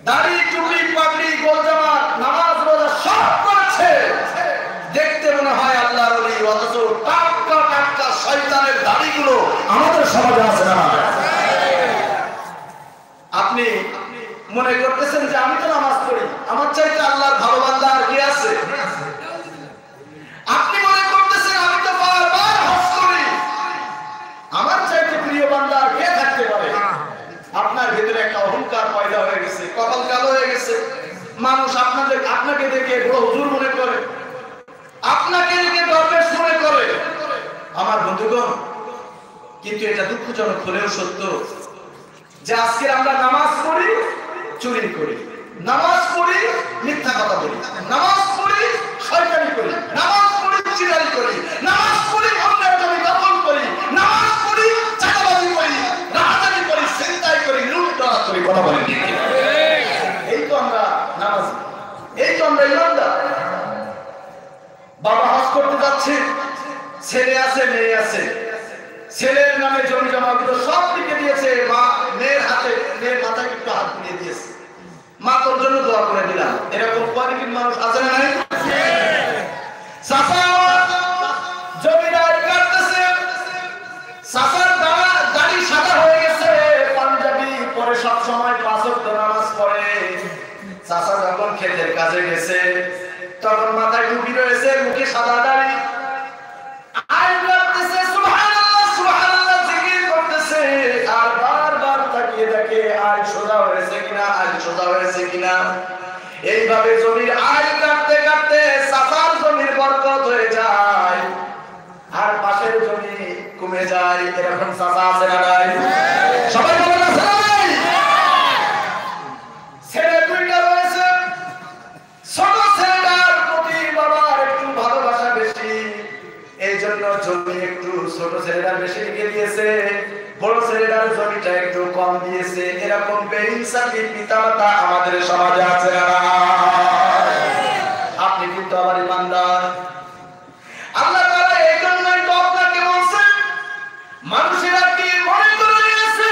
দাড়ি টুপি পাগড়ি গোলজামা নামাজ রোজা সব করেছে, দেখতে মনে হয় আল্লাহর ওলি, অথচ টাটকা টাটকা শয়তানের দাড়িগুলো আমাদের সমাজে আছে না? আপনি মনে করতেছেন যে আমি তো নামাজ পড়ি, আমার চাইতে আল্লাহর ভালো বান্দা আর কি আছে? আপনি মনে করতেছেন আমি তো বারবার হজ করি, আমার চাইতে প্রিয় বান্দা আর কে থাকতে পারে? আপনার ভিতরে একটা অহংকার পয়দা হয়ে গেছে, কপাল কালো হয়ে গেছে। মানুষ আপনাকে দেখে বড় হুজুর মনে করে, আপনাকে দেখে দরবেশ মনে করে। আমার বন্ধুগণ, কিন্তু এটা দুঃখজনক হলেও সত্য যে আজকে আমরা নামাজ পড়ি, চুরি করি, নামাজ পড়ি, মিথ্যা কথা বলি, নামাজ পড়ি, শয়তানি করি, নামাজ পড়ি, চিরারি করি, নামাজ পড়ি, অন্যের জমি দখল করি, নামাজ পড়ি, চাঁদাবাজি করি, রাহাজানি করি, ছিনতাই করি, লুটতরাজ করি। কথা বলেন ঠিক কিনা? এই তো আমরা নামাজ, এই তো আমরা ইমানদার। বাবা হজ করতে যাচ্ছে, ছেলে আছে মেয়ে আছে, ছেলের নামে জমি জমা সব দিকে দিয়েছে, মা মেয়ের হাতে, মেয়ের মাথায় একটু হাত দিয়ে দিয়েছে, মা তোর জন্য দোয়া করে দিলাম। এরকম কোয়ালিটির মানুষ আছে না নাই? জমিদার কাটতেছে, চাচার দাড়ি সাদা হয়ে গেছে, পাঞ্জাবি পরে সব সময় 5 ওয়াক্ত নামাজ পড়ে। চাচা যখন ক্ষেতের কাজে গেছে তখন মাথায় টুপি রয়েছে, মুখে সাদা দাড়ি, আইন করতেছে, সুবহানাল্লাহ সুবহানাল্লাহ জিকির করতেছে, আর বারবার তাকিয়ে দেখে আইন সোজা হয়েছে কিনা, আইন সোজা হয়েছে কিনা। এইভাবে জমির আইন কাটতে কাটতে চাচার জমির বরকত হয়ে যায় আর পাশের জমি কমে যায়। এরকম চাচা আছে না নাই? সবাই বলেন আছে না নাই? ছেলে দুইটা রয়েছে, ছোট ছেলেটার প্রতি বাবার একটু ভালোবাসা বেশি, এই জন্য জমি একটু ছোট ছেলেটার বেশি লিখে দিয়েছে, বড় ছেলেটার জমিটা একটু কম দিয়েছে। এরকম বেইনসাফি পিতামাতা আমাদের সমাজে আছে না? আপনি কিন্তু আমার ইমানদার। আল্লাহ তাআলা এই জন্যই তো আপনাকে বলছেন, মানুষেরা কি মনে করে নিয়েছে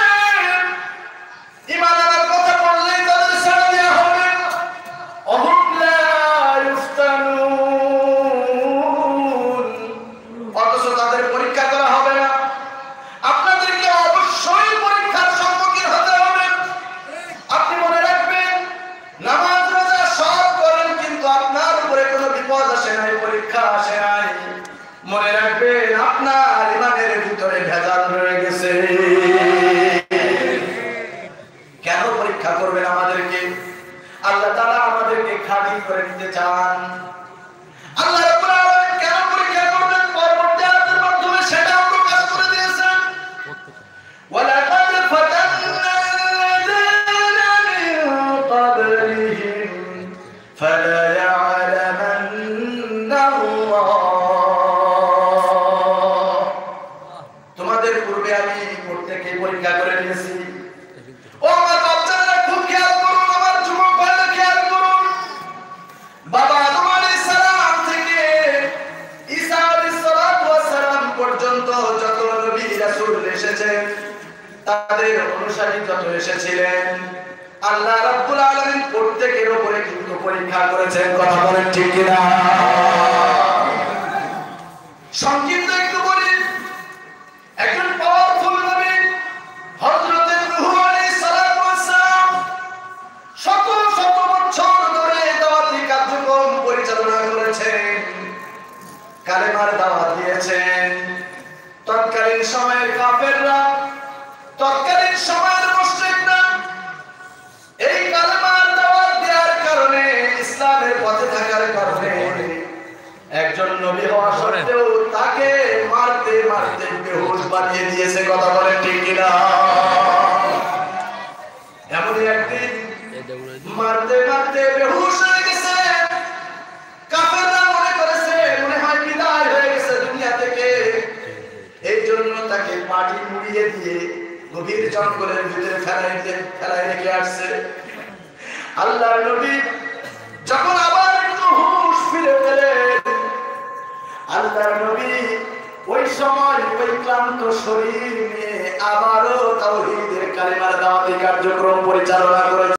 ঈমান আনার কথা বললেই তাদের ছেড়ে দেওয়া হবে? অহুম লা ইফতানুন, অথচ তাদের পরীক্ষা করা হবে না। আপনাদেরকে অবশ্যই পরীক্ষার সম্মুখীন হতে হবে। আপনি মনে রাখবেন, নামাজ রোজা সব করেন, কিন্তু আপনার উপরে কোনো বিপদ আসে নাই, পরীক্ষা আসে নাই। মনে রাখবেন, আপনার ইমানের ভিতরে ভেজাল রয়ে গেছে। কেন পরীক্ষা করবেন আমাদেরকে? আল্লাহ তাআলা আমাদেরকে খাঁটি করে নিতে চান। আল্লাহ রাব্বুল আলামিন কেন পরীক্ষা করবেন? পরবর্তী আয়াতের মাধ্যমে সেটাও প্রকাশ করে দিয়েছেন। ওয়ালাকাদ ফাতান্না আল্লাযীনা মিন ক্বাবলিহিম ফালা ইয়া'লামান্না আল্লাহ। তোমাদের পূর্বে আমি প্রত্যেককে পরীক্ষা করে নিয়েছি। ও আমার বাচ্চারা, খুব খেয়াল করুন, আমার যুবক ভাইরা খেয়াল করুন। বাবা আদম আলাইহিস সালাম থেকে ঈসা আলাইহিস সালাম পর্যন্ত যত নবী রাসূল এসেছেন, তাদের অনুসারী যত এসেছিলেন, আল্লাহ রাব্বুল আলামিন প্রত্যেকের উপরে কিন্তু পরীক্ষা করেছেন। কথা বলেন ঠিক কিনা? সংক্ষিপ্ত একটু বলি, একজন পাওয়ারফুল নবী হযরত নূহ আলাইহিস সালাম শত শত বছর ধরে দাওয়াতি কার্যক্রম পরিচালনা করেছেন, কালেমার দাওয়াত দিয়েছেন। তৎকালীন সময়ের কাফেররা, তৎকালীন সময়ের মুশরিকরা এই কালেমার দাওয়াত দেওয়ার কারণে, ইসলামের পথে থাকার কারণে একজন নবী হওয়া সত্ত্বেও তাকে মারতে মারতে বেহুশ বানিয়ে দিয়েছে। কথা বলেন ঠিক কিনা? এমনই একদিন মারতে মারতে বেহুশ হয়ে গেছে, কাফেররা মনে করেছে মনে হয় বিদায় হয়ে গেছে দুনিয়া থেকে। এই জন্য তাকে মাটি মুড়িয়ে দিয়ে গভীর জঙ্গলের ভিতরে ফেলায় রেখে আসছে। আল্লাহর নবী যখন আবার একটু হুঁশ ফিরে পেলেন, আল্লাহর নবী ওই সময় ওই ক্লান্ত শরীর নিয়ে আবারও তাওহীদের কালেমার দাওয়াতি কার্যক্রম পরিচালনা করেছেন।